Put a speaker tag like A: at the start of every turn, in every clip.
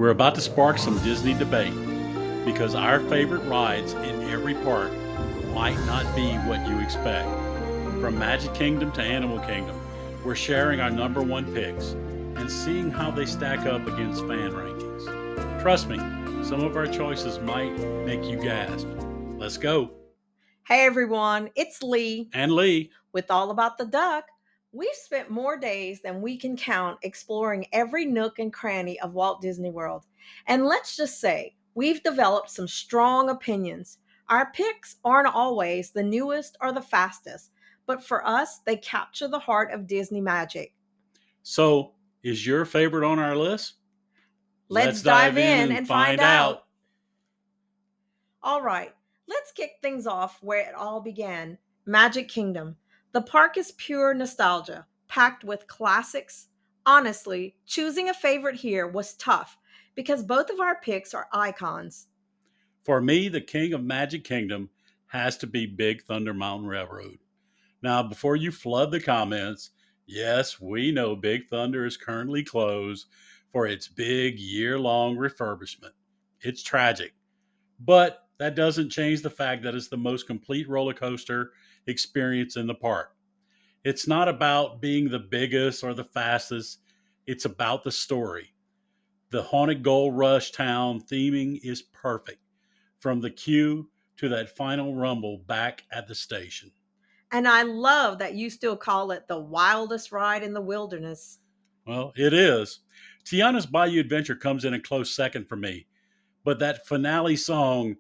A: We're about to spark some Disney debate because our favorite rides in every park might not be what you expect. From Magic Kingdom to Animal Kingdom, we're sharing our number one picks and seeing how they stack up against fan rankings. Trust me, some of our choices might make you gasp. Let's go.
B: Hey everyone, it's Lee
A: And Lee,
B: with All About the Duck. We've spent more days than we can count exploring every nook and cranny of Walt Disney World. And let's just say, we've developed some strong opinions. Our picks aren't always the newest or the fastest, but for us, they capture the heart of Disney magic.
A: so is your favorite on our list?
B: Let's
A: Let's
B: dive
A: dive in
B: in
A: and
B: and find
A: find
B: out.
A: out.
B: All right, let's kick things off where it all began. Magic Kingdom. The park is pure nostalgia, packed with classics. Honestly, choosing a favorite here was tough because both of our picks are icons.
A: For me, the king of Magic Kingdom has to be Big Thunder Mountain Railroad. Now, before you flood the comments, yes, we know Big Thunder is currently closed for its big year long refurbishment. It's tragic, but that doesn't change the fact that it's the most complete roller coaster experience in the park. It's not about being the biggest or the fastest, it's about the story. The Haunted Gold Rush Town theming is perfect, from the queue to that final rumble back at the station.
B: And I love that you still call it the wildest ride in the wilderness.
A: Well, it is. Tiana's Bayou Adventure comes in a close second for me, but that finale song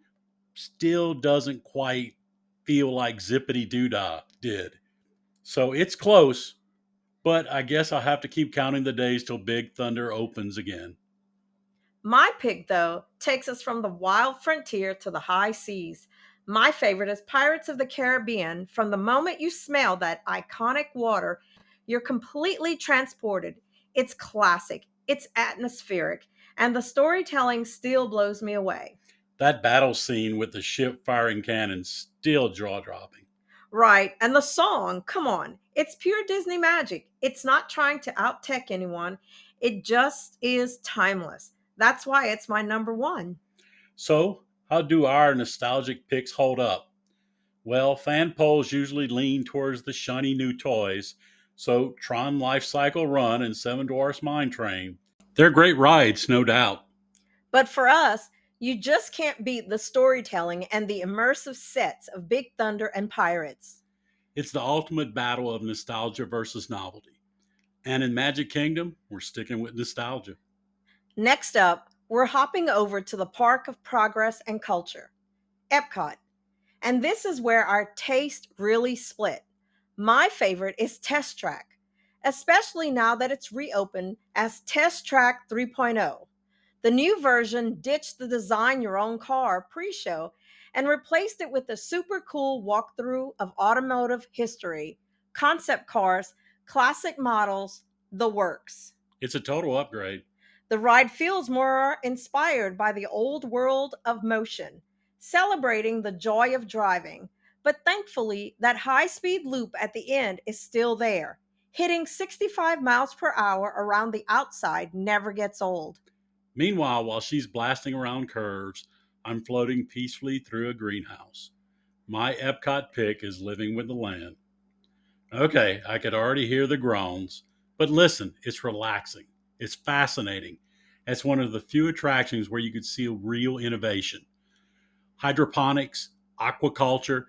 A: still doesn't quite feel like Zippity Doodah did. So it's close, but I guess I'll have to keep counting the days till Big Thunder opens again.
B: My pick, though, takes us from the wild frontier to the high seas. My favorite is Pirates of the Caribbean. From the moment you smell that iconic water, you're completely transported. It's classic, it's atmospheric, and the storytelling still blows me away.
A: That battle scene with the ship firing cannons still jaw dropping.
B: Right, and the song, come on, it's pure Disney magic. It's not trying to out tech anyone, it just is timeless. That's why it's my number one.
A: So, how do our nostalgic picks hold up? Well, fan polls usually lean towards the shiny new toys, so Tron Life Cycle Run and Seven Dwarfs Mine Train. They're great rides, no doubt.
B: But for us, you just can't beat the storytelling and the immersive sets of Big Thunder and Pirates.
A: It's the ultimate battle of nostalgia versus novelty. And in Magic Kingdom, we're sticking with nostalgia.
B: Next up, we're hopping over to the Park of Progress and Culture, EPCOT. And this is where our taste really split. My favorite is Test Track, especially now that it's reopened as Test Track 3.0. The new version ditched the design your own car pre show and replaced it with a super cool walkthrough of automotive history, concept cars, classic models, the works.
A: It's a total upgrade.
B: The ride feels more inspired by the old world of motion, celebrating the joy of driving. But thankfully, that high speed loop at the end is still there. Hitting 65 miles per hour around the outside never gets old.
A: Meanwhile, while she's blasting around curves, I'm floating peacefully through a greenhouse. My Epcot pick is Living with the Land. Okay, I could already hear the groans, but listen, it's relaxing. It's fascinating. It's one of the few attractions where you could see real innovation. Hydroponics, aquaculture,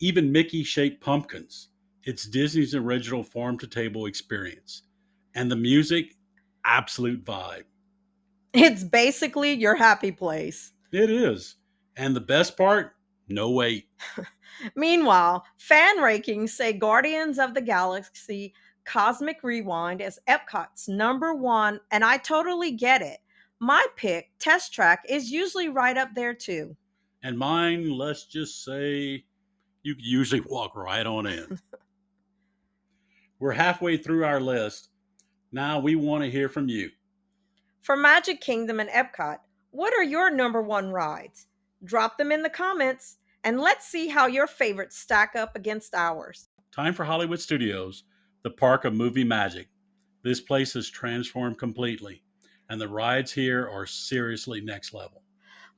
A: even Mickey shaped pumpkins. It's Disney's original farm to table experience. And the music, absolute vibe.
B: It's basically your happy place.
A: It is. And the best part, no wait.
B: Meanwhile, fan rankings say Guardians of the Galaxy Cosmic Rewind is Epcot's number one, and I totally get it. My pick, Test Track, is usually right up there too.
A: And mine, let's just say, you could usually walk right on in. We're halfway through our list. Now we want to hear from you.
B: For Magic Kingdom and Epcot, what are your number one rides? Drop them in the comments, and let's see how your favorites stack up against ours.
A: Time for Hollywood Studios, the park of movie magic. This place is transformed completely. and the rides here are seriously next level.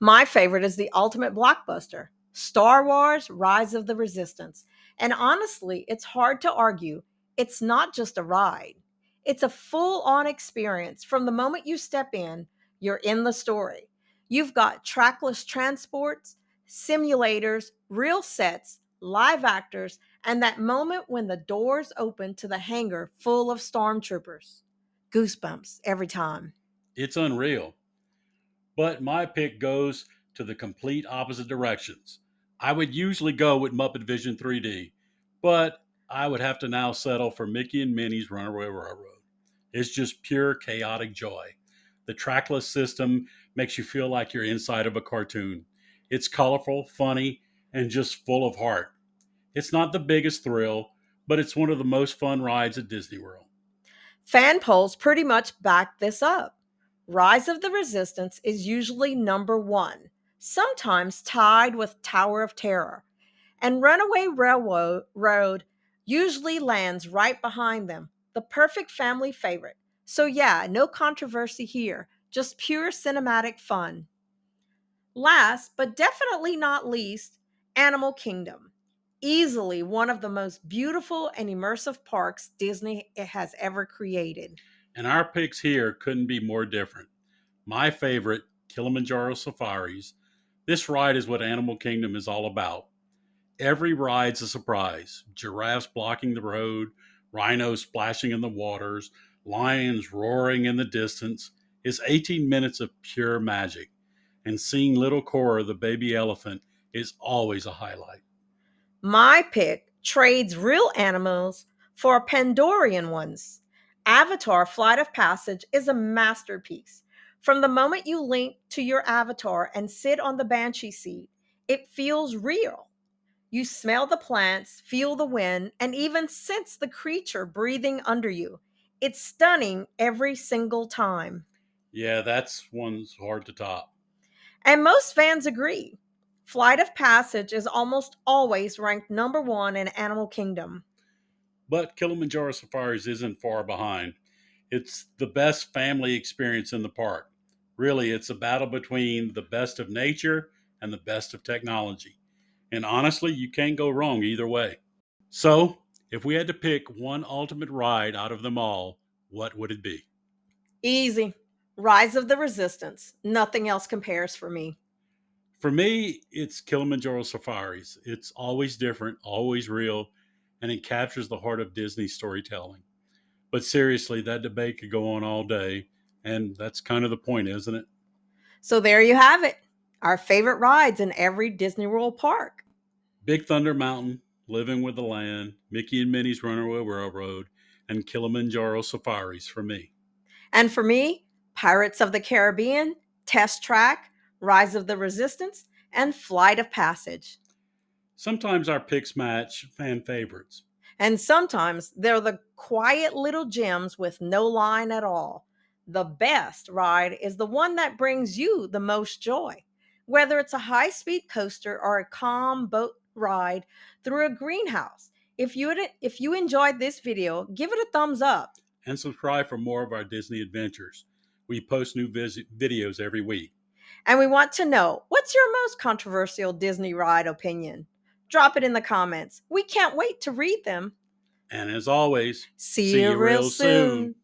B: My favorite is the ultimate blockbuster, Star Wars Rise of the Resistance. And honestly, it's hard to argue. It's not just a ride, it's a full on experience. From the moment you step in, you're in the story. You've got trackless transports, simulators, real sets, live actors, and that moment when the doors open to the hangar full of stormtroopers. Goosebumps every time.
A: It's unreal. But my pick goes to the complete opposite directions. I would usually go with Muppet Vision 3D, but I would have to now settle for Mickey and Minnie's Runaway Railroad. It's just pure chaotic joy. The trackless system makes you feel like you're inside of a cartoon. It's colorful, funny, and just full of heart. It's not the biggest thrill, but it's one of the most fun rides at Disney World.
B: Fan polls pretty much back this up. Rise of the Resistance is usually number one, sometimes tied with Tower of Terror, and Runaway Railroad Road usually lands right behind them, the perfect family favorite. So, yeah, no controversy here, just pure cinematic fun. Last, but definitely not least, Animal Kingdom. Easily one of the most beautiful and immersive parks Disney has ever created.
A: And our picks here couldn't be more different. My favorite, Kilimanjaro Safaris. This ride is what Animal Kingdom is all about. Every ride's a surprise. Giraffes blocking the road, rhinos splashing in the waters, lions roaring in the distance. It's 18 minutes of pure magic. And seeing little Cora, the baby elephant, is always a highlight.
B: My pick trades real animals for Pandorian ones. Avatar Flight of Passage is a masterpiece. From the moment you link to your avatar and sit on the banshee seat, it feels real. You smell the plants, feel the wind, and even sense the creature breathing under you. It's stunning every single time.
A: Yeah, that's one's hard to top.
B: And most fans agree. Flight of Passage is almost always ranked number one in Animal Kingdom.
A: But Kilimanjaro Safaris isn't far behind. It's the best family experience in the park. Really, it's a battle between the best of nature and the best of technology. And honestly, you can't go wrong either way. So, if we had to pick one ultimate ride out of them all, what would it be?
B: Easy. Rise of the Resistance. Nothing else compares for me.
A: For me, it's Kilimanjaro Safaris. It's always different, always real, and it captures the heart of Disney storytelling. But seriously, that debate could go on all day, and that's kind of the point, isn't it?
B: So there you have it. Our favorite rides in every Disney World park.
A: Big Thunder Mountain, Living with the Land, Mickey and Minnie's Runaway Railroad, and Kilimanjaro Safaris for me.
B: And for me, Pirates of the Caribbean, Test Track, Rise of the Resistance, and Flight of Passage.
A: Sometimes our picks match fan favorites.
B: And sometimes they're the quiet little gems with no line at all. The best ride is the one that brings you the most joy. Whether it's a high speed coaster or a calm boat ride through a greenhouse. If you enjoyed this video, give it a thumbs up.
A: And subscribe for more of our Disney adventures. We post new videos every week.
B: And we want to know, what's your most controversial Disney ride opinion? Drop it in the comments. We can't wait to read them.
A: And as always,
B: See
A: see
B: you
A: you
B: real
A: real soon.
B: soon.